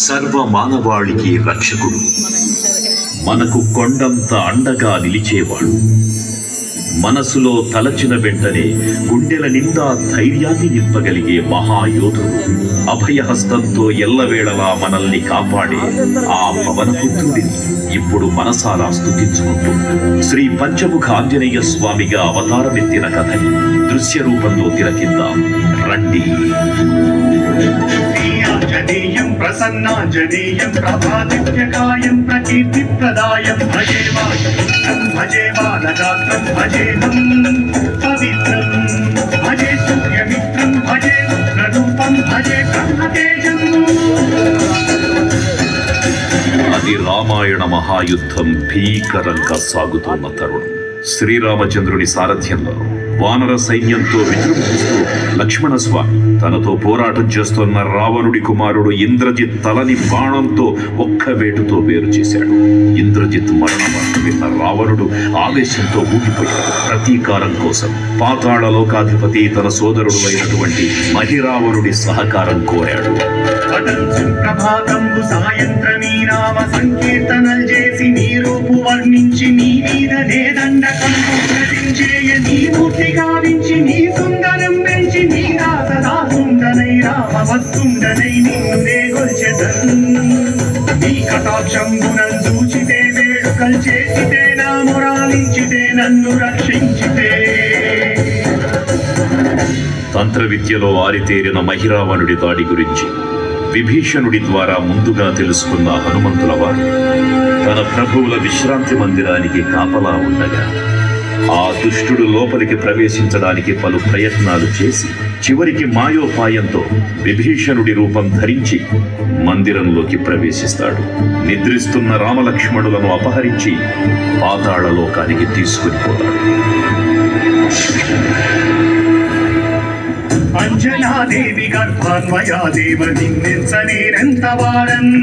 సర్వ మానవాళికి రక్షకుడు, మనకు కొండంత అండగా నిలిచేవాడు, మనసులో తలచిన వెంటనే గుండెల నిండా ధైర్యాన్ని నింపగలిగే మహాయోధుడు, అభయహస్తంతో ఎల్లవేళలా మనల్ని కాపాడే ఆ పవనపుత్రుడిని ఇప్పుడు మనసారా స్తుతించుకుంటూ శ్రీ పంచముఖ ఆంజనేయ స్వామిగా అవతారమెత్తిన కథని దృశ్య రూపంలో తిలకిద్దాం రండి. ఆంజనేయం ప్రసన్నాంజనేయం ప్రభాదిత్యకాయం ప్రకీర్తిప్రదాయం భజే బాలగాత్రం భజేహం పవిత్రం భజే సూర్యమిత్రం భజే రుద్రరూపం భజే బ్రహ్మతేజం. అది రామాయణ మహాయుద్ధం భీకరంగా సాగుతున్న తరుణం. శ్రీరామచంద్రుని సారథ్యంలో వానర సైన్యంతో విజృంభిస్తూ లక్ష్మణస్వామి తనతో పోరాటం చేస్తున్న రావణుడి కుమారుడు ఇంద్రజిత్ తలని బాణంతో ఒక్క వేటుతో వేరు చేశాడు. ఇంద్రజిత్ మరణ వార్త విన్న రావణుడు ఆవేశంతో ఊగిపోయాడు. ప్రతీకారం కోసం పాతాళ లోకాధిపతి తన సోదరుడు అయినటువంటి మహిరావణుడి సహకారం కోరాడు. సాయంత్రమీ నామ సంకీర్తనలు చేసి నీ రూపు వర్ణించి నీ మీద నేదండకం ప్రకటించేయ నీ మూర్తి గావించి నీ సుందరం పెంచి నీ దాసదాసుండనై రామభక్తుండనై నిన్ను నే గొల్చెదన్. నీ కటాక్షంబునన్ చూచితే వేడుకలు చేసితే నా మొరాలించితే నన్ను రక్షించితే. తంత్ర విద్యలో ఆరితేరిన మహిరావణుడి దాడి గురించి విభీషణుడి ద్వారా ముందుగా తెలుసుకున్న హనుమంతుల వారు తన ప్రభువుల విశ్రాంతి మందిరానికి కాపలా ఉండగా ఆ దుష్టుడు లోపలికి ప్రవేశించడానికి పలు ప్రయత్నాలు చేసి చివరికి మాయోపాయంతో విభీషణుడి రూపం ధరించి మందిరంలోకి ప్రవేశిస్తాడు. నిద్రిస్తున్న రామలక్ష్మణులను అపహరించి పాతాళ లోకానికి తీసుకుని పోతాడు. అంజనాదేవి గర్భాన్వయా దేవ నిన్నెంత వాడన్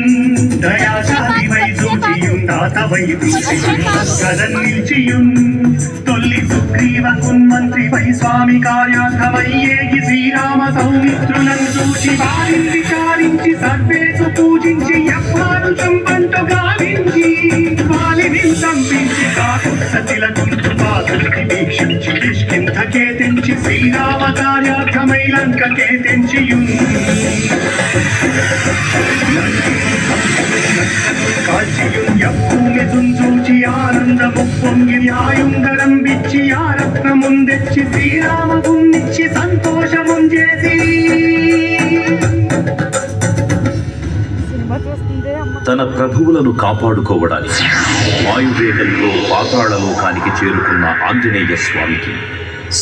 దయాశాలివై సూచియుందాతవై కదన్ నిల్చియున్ తొల్లి సుగ్రీవకున్ మంత్రివై స్వామి కార్యార్థమై ఏగి శ్రీరామ సౌమిత్రులను చూచి వారిని విచారించి సర్వేసు పూజించి ఎవ్వారు చంపంటు గావించి వాలిని సంపించి కాకు సతిలకుంటు పాదులకి వీక్షించి కిష్కింధకే తెంచి శ్రీరామ కార్యార్థమై లంకకే తెంచియున్ కాల్చియున్ యప్పూమి చుంచూచి ఆనందము పొంగి ఆయుంగరం బిచ్చి ఆ రత్నముందెచ్చి శ్రీరామగున్నిచ్చి సంతోషముం చేసి. తన ప్రభువులను కాపాడుకోవడానికి వాయువేగంతో పాతాళ లోకానికి చేరుకున్న ఆంజనేయ స్వామికి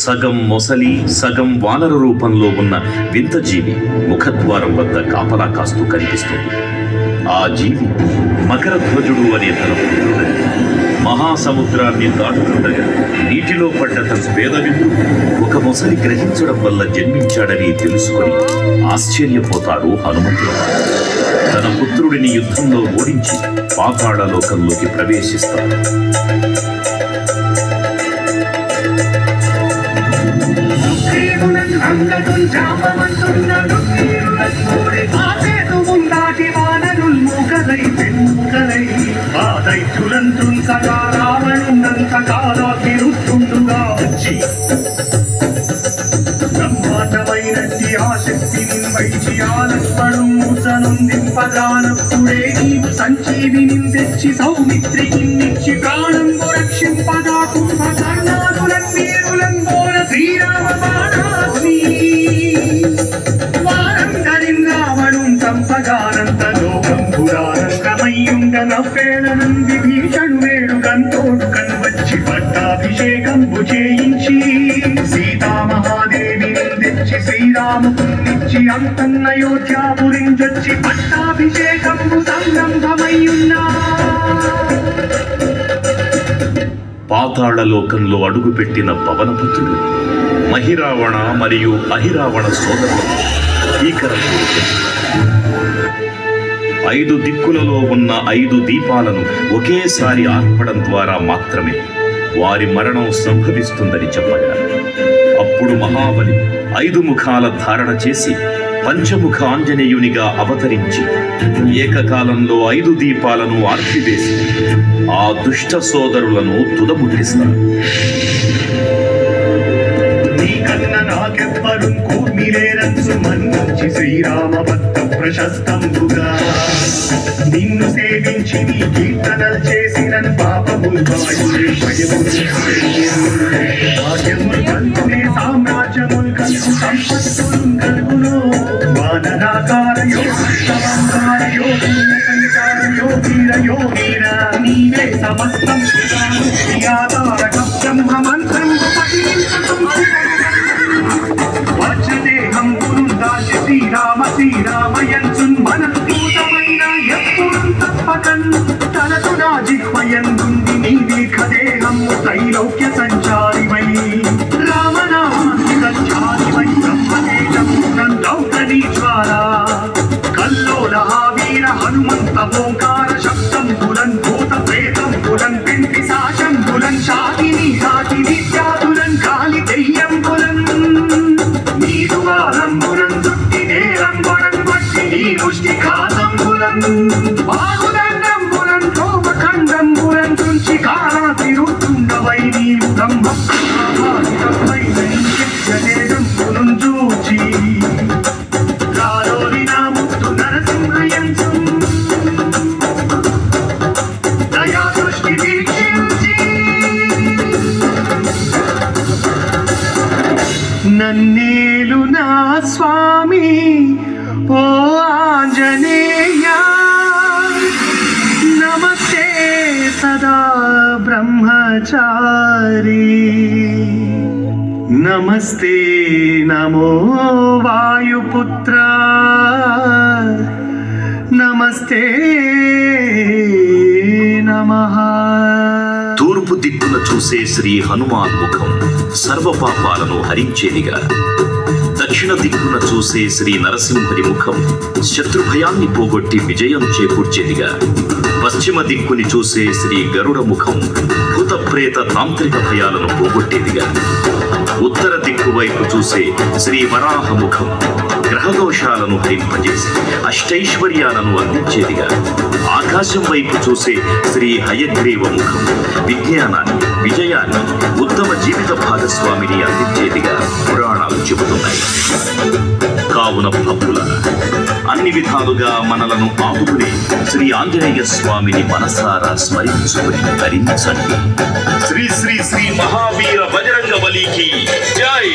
సగం మొసలి సగం వానర రూపంలో ఉన్న వింత జీవి ముఖద్వారం వద్ద కాపలా కాస్తూ కనిపిస్తుంది. ఆ జీవి మకరధ్వజుడు అనే తన పుత్రుడు. మహాసముద్రాన్ని దాటుతుండగా నీటిలో పడ్డ తన పేదవిందు ఒక మొసలి గ్రహించడం వల్ల జన్మించాడని తెలుసుకొని ఆశ్చర్యపోతారు హనుమంతుల వారు. తన పుత్రుడిని యుద్ధంలో ఓడించి పాతాళ లోకంలోకి ప్రవేశిస్తారు. బ్రహ్మాండమైనట్టి ఆ శక్తిని వైచి ఆ లక్ష్మణు మూసనుందింపగానప్పుడే నీవు సంజీవిని తెచ్చి సౌమిత్రికి నిచ్చి ప్రాణంబు రక్షింపగా కుంభకర్ణాదులన్ వీరులంబోల శ్రీరామ బాణాగ్ని వారందరిన్ రావణుం సంపగానంత లోకం పురారంగమయ్యుండ నవ్వేళనం విభీషణు వేడుకంతోడు కన్వచ్చి పట్టాభిషేకంబు చేయించి సీతామహాదేవిని తెచ్చి శ్రీరామునిచ్చి అంతన్నయోధ్యాపురించొచ్చి పట్టాభిషేకంబు సంరంభమయ్యున్నా. పాతాళ లోకంలో అడుగుపెట్టిన పవనపుత్రుడు మహిరావణ మరియు అహిరావణ సోదరులు భీకరంగా 5 దిక్కులలో ఉన్న 5 దీపాలను ఒకేసారి ఆర్పడం ద్వారా మాత్రమే వారి మరణం సంభవిస్తుందని చెప్పగా అప్పుడు మహాబలి 5 ముఖాల ధారణ చేసి పంచముఖ ఆంజనేయునిగా అవతరించి ఏకకాలంలో 5 దీపాలను ఆర్పివేసి ఆ దుష్ట సోదరులను తుదముట్టిస్తారు. నీకన్నా నాకెవ్వరు కూర్మిలేరచ్చు మన్నించి శ్రీరామ భక్త ప్రశస్తంబుగా నిన్ను సేవించి నీ కీర్తనలు చేసిన పాపములు భాగ్యములు కలుగునే సామ్రాజ్యములు కలుగు సంపత్తులు కలుగును వానరాకార యోగంకార యోగీర నీవే సమస్తం బ్రహ్మ మంత్రం వచ్చదేహం గురుందాచి శ్రీరామయంచున్ మనస్ఫూతమైన ఎప్పుడు తప్పకన్ తనకు నా జిహ్వయందుంది నీ దీర్ఘదేహము త్రైలోక్య సంచారివై రామనామాన్ని సంచారివై బ్రహ్మతేజం దౌతనీ జ్వాలా కల్లోల వీర హనుమంత ఓంకార శబ్దం బులన్ భూత ప్రేతం బులన్ పెంటి సాశం బులన్ శాకిని జాతులన్ కాలి దెయ్యం బులన్ నీరువారంబులన్ దుట్టి నేరంబులన్ వట్టి నీ ముష్టి కాదంబులన్ బాగుదండంబులన్ కోపఖండంబులన్ తుంచి కాలా తిరుగుతుండవై నీవు బ్రహ్మదేదంబులను చూచి రాలోని నా ముత్తు నరసింహయంచు దయా దృష్టి వీక్షించి నన్నేలు నా స్వామి ఓ ఆంజనేయ నమస్తే సదా బ్రహ్మచారి నమస్తే నమో వాయుపుత్ర నమస్తే నమః. తూర్పు దిక్కున చూసే శ్రీ హనుమాన్ ముఖం సర్వపాపాలను హరించేదిగా, దక్షిణ దిక్కున చూసే శ్రీ నరసింహుని ముఖం శత్రుభయాన్ని పోగొట్టి విజయం చేకూర్చేదిగా, పశ్చిమ దిక్కుని చూసే శ్రీ గరుడ ముఖం భూతప్రేత తాంత్రిక భయాలను పోగొట్టేదిగా, ఉత్తర దిక్కు వైపు చూసే శ్రీ వరాహ ముఖం గ్రహదోషాలను హరింపజేసి అష్టైశ్వర్యాలను అందించేదిగా, ఆకాశం వైపు చూసే శ్రీ హయగ్రీవ ముఖం విజ్ఞానాన్ని, విజయాన్ని, ఉత్తమ జీవిత భాగస్వామిని అందించేదిగా పురాణాలు చెబుతున్నాయి. కావున భక్తుల అన్ని విధాలుగా మనలను ఆదుకునే శ్రీ ఆంజనేయ స్వామిని మనసారా స్మరించుకుని ధరించండి. శ్రీ శ్రీ శ్రీ మహావీర బజరంగ బలికి జై.